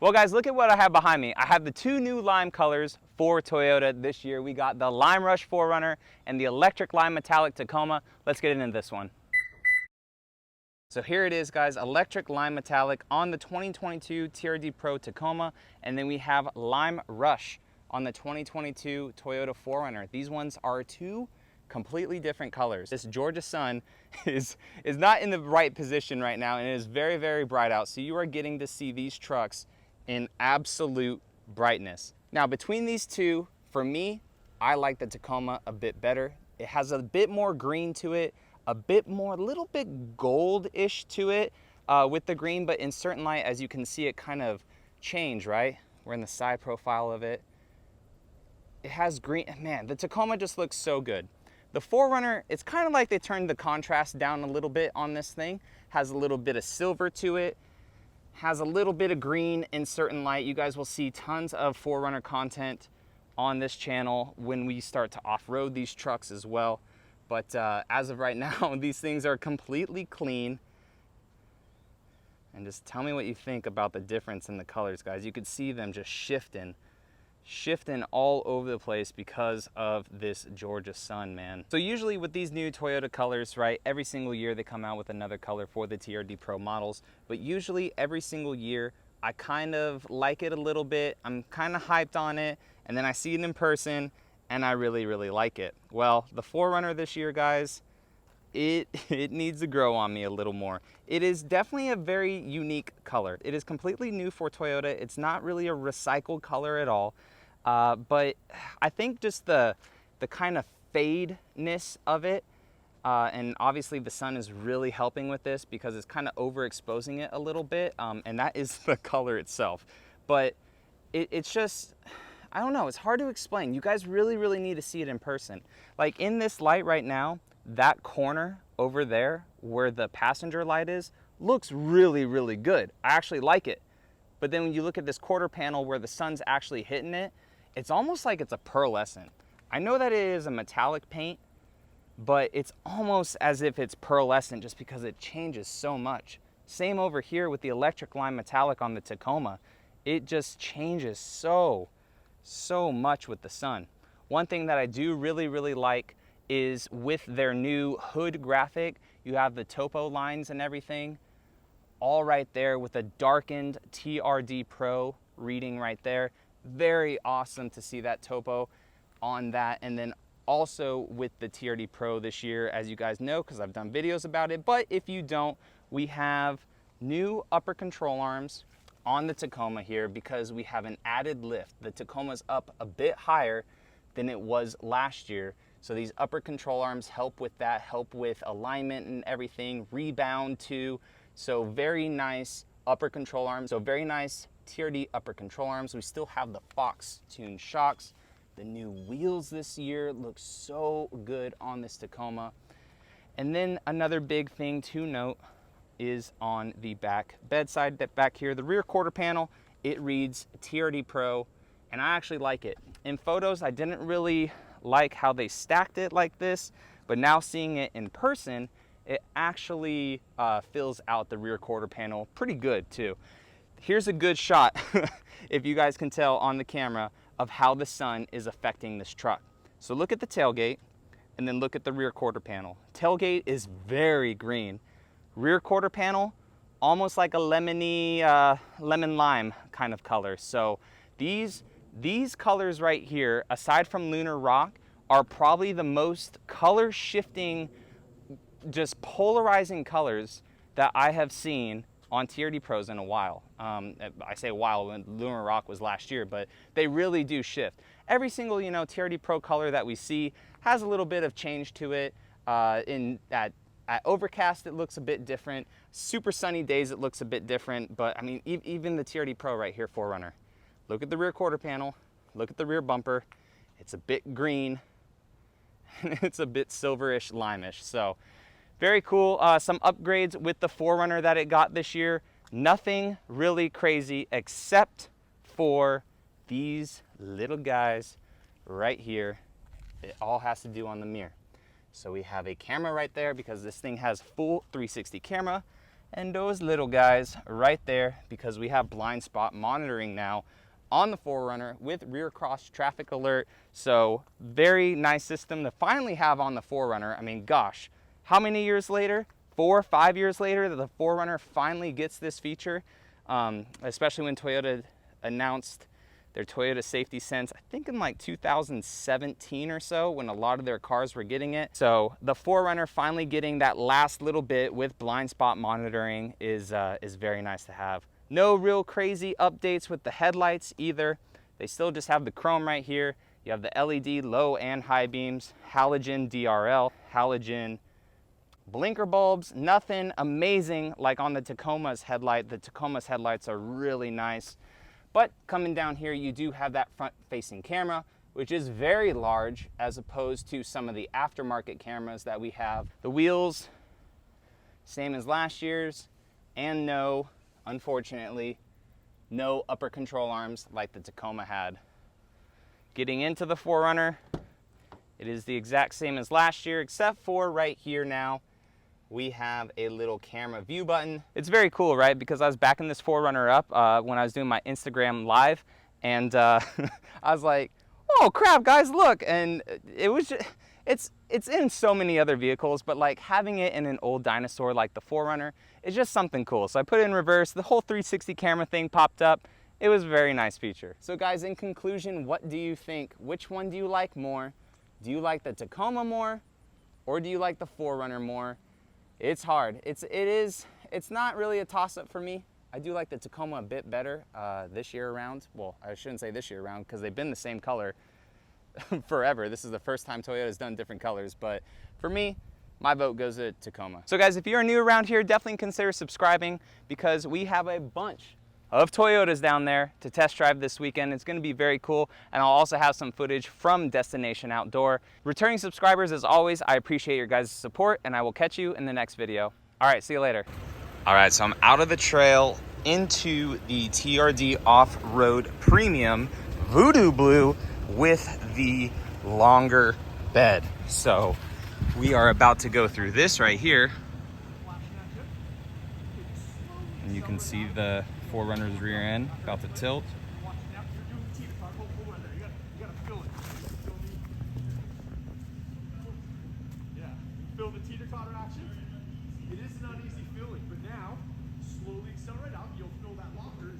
Well guys, look at what I have behind me. I have the two new lime colors for Toyota this year. We got the Lime Rush 4Runner and the Electric Lime Metallic Tacoma. Let's get into this one. So here it is guys, Electric Lime Metallic on the 2022 TRD Pro Tacoma, and then we have Lime Rush on the 2022 Toyota 4Runner. These ones are two completely different colors. This Georgia sun is not in the right position right now, and it is very, very bright out. So you are getting to see these trucks in absolute brightness. Now between these two, for me, I like the Tacoma a bit better. It has a bit more green to it, a little bit gold-ish to it with the green, but in certain light, as you can see, it kind of change, right? We're in the side profile of it. It has green, man, the Tacoma just looks so good. The 4Runner, it's kind of like they turned the contrast down a little bit on this thing. Has a little bit of silver to it. Has a little bit of green in certain light. You guys will see tons of 4Runner content on this channel when we start to off-road these trucks as well. But as of right now, these things are completely clean. And just tell me what you think about the difference in the colors, guys. You could see them just shifting all over the place because of this Georgia sun, man. So usually with these new Toyota colors, right, every single year they come out with another color for the TRD Pro models, but usually every single year I kind of like it a little bit, I'm kind of hyped on it, and then I see it in person and I really, really like it. Well, the 4Runner this year, guys, it needs to grow on me a little more. It is definitely a very unique color. It is completely new for Toyota. It's not really a recycled color at all. But I think just the kind of fade-ness of it, and obviously the sun is really helping with this because it's kind of overexposing it a little bit, and that is the color itself. But it's just, I don't know, it's hard to explain. You guys really, really need to see it in person. Like in this light right now, that corner over there where the passenger light is, looks really, really good. I actually like it. But then when you look at this quarter panel where the sun's actually hitting it, it's almost like it's a pearlescent. I know that it is a metallic paint, but it's almost as if it's pearlescent just because it changes so much. Same over here with the Electric Lime Metallic on the Tacoma. It just changes so much with the sun. One thing that I do really, really like is with their new hood graphic, you have the topo lines and everything all right there with a darkened TRD Pro reading right there. Very awesome to see that topo on that. And then also with the TRD Pro this year, as you guys know, because I've done videos about it, but if you don't, we have new upper control arms on the Tacoma here because we have an added lift. The Tacoma's up a bit higher than it was last year. So these upper control arms help with that, help with alignment and everything, rebound too. So very nice upper control arms. So very nice TRD upper control arms. We still have the Fox tuned shocks. The new wheels this year look so good on this Tacoma. And then another big thing to note is on the back bedside, that back here, the rear quarter panel, it reads TRD Pro, and I actually like it. In photos, I didn't really like how they stacked it like this, but now seeing it in person, it actually fills out the rear quarter panel pretty good too. Here's a good shot, if you guys can tell on the camera, of how the sun is affecting this truck. So look at the tailgate and then look at the rear quarter panel. Tailgate is very green. Rear quarter panel, almost like a lemony, lemon lime kind of color. So these colors right here, aside from Lunar Rock, are probably the most color shifting, just polarizing colors that I have seen on TRD Pros in a while. I say a while, when Lunar Rock was last year, but they really do shift. Every single, you know, TRD Pro color that we see has a little bit of change to it. At overcast, it looks a bit different. Super sunny days, it looks a bit different. But I mean, even the TRD Pro right here, 4Runner. Look at the rear quarter panel, look at the rear bumper. It's a bit green, it's a bit silverish, limeish. So very cool. Some upgrades with the 4Runner that it got this year. Nothing really crazy except for these little guys right here. It all has to do on the mirror. So we have a camera right there because this thing has full 360 camera. and those little guys right there, because we have blind spot monitoring now on the 4Runner with rear cross traffic alert. So very nice system to finally have on the 4Runner. I mean, gosh, how many years later? 4 or 5 years later that the 4Runner finally gets this feature, especially when Toyota announced their Toyota Safety Sense, I think in like 2017 or so, when a lot of their cars were getting it. So the 4Runner finally getting that last little bit with blind spot monitoring is very nice to have. No real crazy updates with the headlights either. They still just have the chrome right here. You have the LED low and high beams, halogen DRL, halogen blinker bulbs. Nothing amazing like on the Tacoma's headlight. The Tacoma's headlights are really nice. But coming down here, you do have that front-facing camera, which is very large as opposed to some of the aftermarket cameras that we have. The wheels, same as last year's, and no, unfortunately, no upper control arms like the Tacoma had. Getting into the 4Runner, it is the exact same as last year, except for right here now, we have a little camera view button. It's very cool, right? Because I was backing this 4Runner up when I was doing my Instagram live, and I was like, oh crap, guys, look. And it was just, it's in so many other vehicles, but like having it in an old dinosaur like the 4Runner is just something cool. So I put it in reverse, the whole 360 camera thing popped up. It was a very nice feature. So guys, in conclusion, what do you think? Which one do you like more? Do you like the Tacoma more, or do you like the 4Runner more? It's hard. It's not really a toss-up for me. I do like the Tacoma a bit better this year around. Well, I shouldn't say this year around because they've been the same color forever. This is the first time Toyota's done different colors, but for me, my vote goes to Tacoma. So guys, if you're new around here, definitely consider subscribing because we have a bunch of Toyotas down there to test drive this weekend. It's going to be very cool, and I'll also have some footage from Destination Outdoor. Returning subscribers, as always, I appreciate your guys' support, and I will catch you in the next video. All right, see you later. All right, so I'm out of the trail into the TRD Off-Road Premium Voodoo Blue with the longer bed. So we are about to go through this right here, and you can see the 4Runner's rear end about to tilt. Feel the teeter-totter action? It is not easy feeling, but now slowly accelerate out. You'll feel that longer.